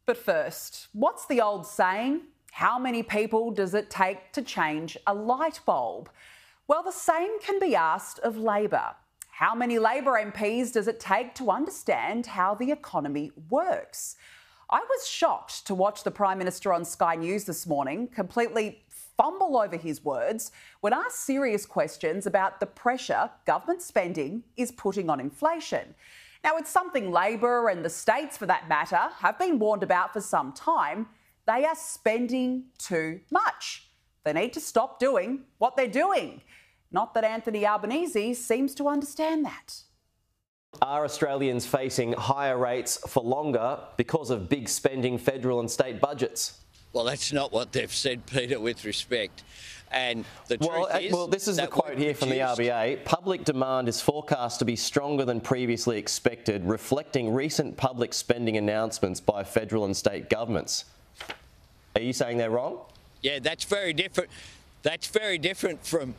But first, what's the old saying? How many people does it take to change a light bulb? Well, the same can be asked of Labor. How many Labor MPs does it take to understand how the economy works? I was shocked to watch the Prime Minister on Sky News this morning completely fumble over his words when asked serious questions about the pressure government spending is putting on inflation. Now, it's something Labor and the states, for that matter, have been warned about for some time. They are spending too much. They need to stop doing what they're doing. Not that Anthony Albanese seems to understand that. Are Australians facing higher rates for longer because of big spending federal and state budgets? Well, that's not what they've said, Peter, with respect. And the truth is... Well, this is the quote here from the RBA. Public demand is forecast to be stronger than previously expected, reflecting recent public spending announcements by federal and state governments. Are you saying they're wrong? Yeah, that's very different. That's very different from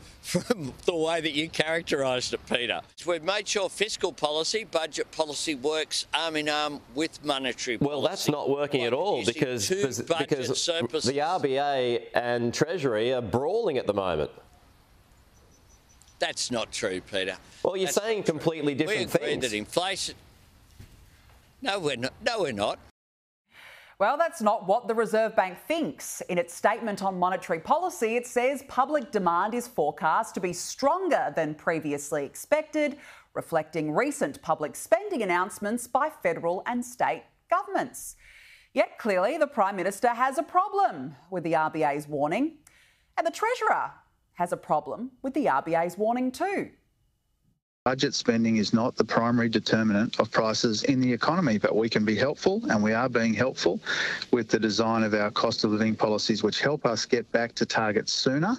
the way that you characterised it, Peter. We've made sure fiscal policy, budget policy works arm in arm with monetary policy. Well, that's not working at all because the RBA and Treasury are brawling at the moment. That's not true, Peter. Well, you're saying completely different things. We agreed that inflation... No, we're not. No, we're not. Well, that's not what the Reserve Bank thinks. In its statement on monetary policy, it says public demand is forecast to be stronger than previously expected, reflecting recent public spending announcements by federal and state governments. Yet clearly the Prime Minister has a problem with the RBA's warning, and the Treasurer has a problem with the RBA's warning too. Budget spending is not the primary determinant of prices in the economy, but we can be helpful, and we are being helpful with the design of our cost of living policies, which help us get back to targets sooner.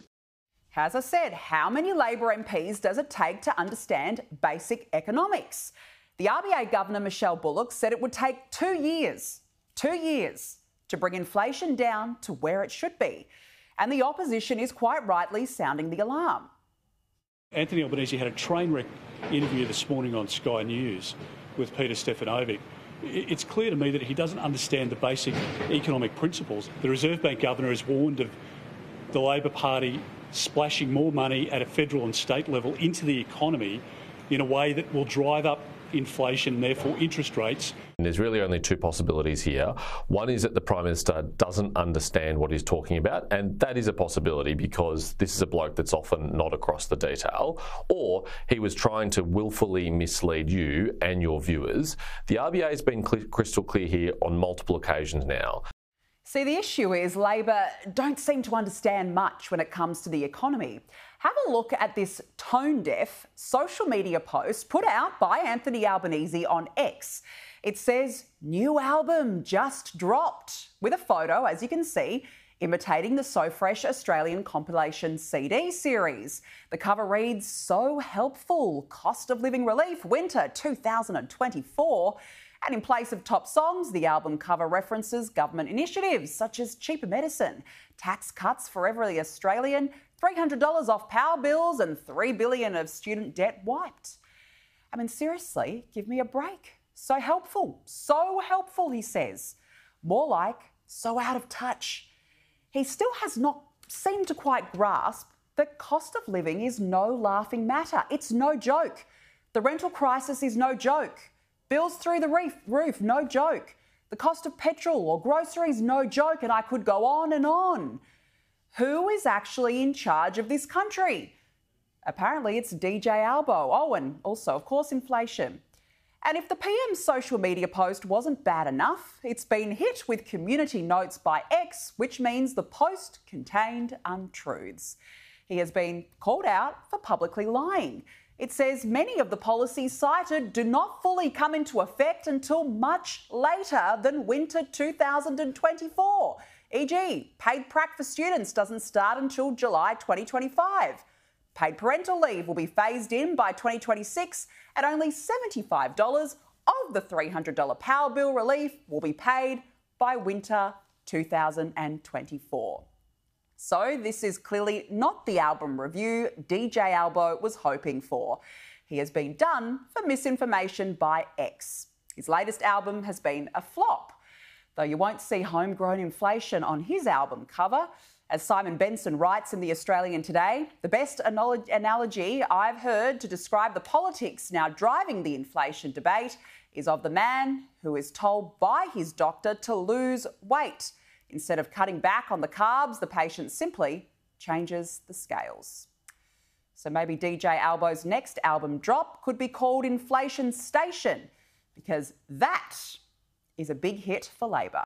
As I said, how many Labor MPs does it take to understand basic economics? The RBA Governor, Michelle Bullock, said it would take 2 years to bring inflation down to where it should be. And the opposition is quite rightly sounding the alarm. Anthony Albanese had a train wreck interview this morning on Sky News with Peter Stefanovic. It's clear to me that he doesn't understand the basic economic principles. The Reserve Bank Governor has warned of the Labor Party splashing more money at a federal and state level into the economy in a way that will drive up inflation and therefore interest rates. And there's really only two possibilities here. One is that the Prime Minister doesn't understand what he's talking about, and that is a possibility because this is a bloke that's often not across the detail, or he was trying to willfully mislead you and your viewers. The RBA has been crystal clear here on multiple occasions now. See, the issue is Labor don't seem to understand much when it comes to the economy. Have a look at this tone-deaf social media post put out by Anthony Albanese on X. It says, "New album just dropped," with a photo, as you can see, imitating the So Fresh Australian compilation CD series. The cover reads, "So helpful, cost of living relief, winter 2024. And in place of top songs, the album cover references government initiatives such as cheaper medicine, tax cuts for every Australian, $300 off power bills and $3 billion of student debt wiped. I mean, seriously, give me a break. So helpful, he says. More like, so out of touch. He still has not seemed to quite grasp that cost of living is no laughing matter. It's no joke. The rental crisis is no joke. Bills through the roof, no joke. The cost of petrol or groceries, no joke, and I could go on and on. Who is actually in charge of this country? Apparently it's DJ Albo. Oh, and also, of course, inflation. And if the PM's social media post wasn't bad enough, it's been hit with community notes by X, which means the post contained untruths. He has been called out for publicly lying. It says many of the policies cited do not fully come into effect until much later than winter 2024. E.g., paid prac for students doesn't start until July 2025. Paid parental leave will be phased in by 2026, and only $75 of the $300 power bill relief will be paid by winter 2024. So this is clearly not the album review DJ Albo was hoping for. He has been done for misinformation by X. His latest album has been a flop. though you won't see homegrown inflation on his album cover. As Simon Benson writes in The Australian today, the best analogy I've heard to describe the politics now driving the inflation debate is of the man who is told by his doctor to lose weight. Instead of cutting back on the carbs, the patient simply changes the scales. So maybe DJ Albo's next album drop could be called Inflation Station, because that is a big hit for Labor.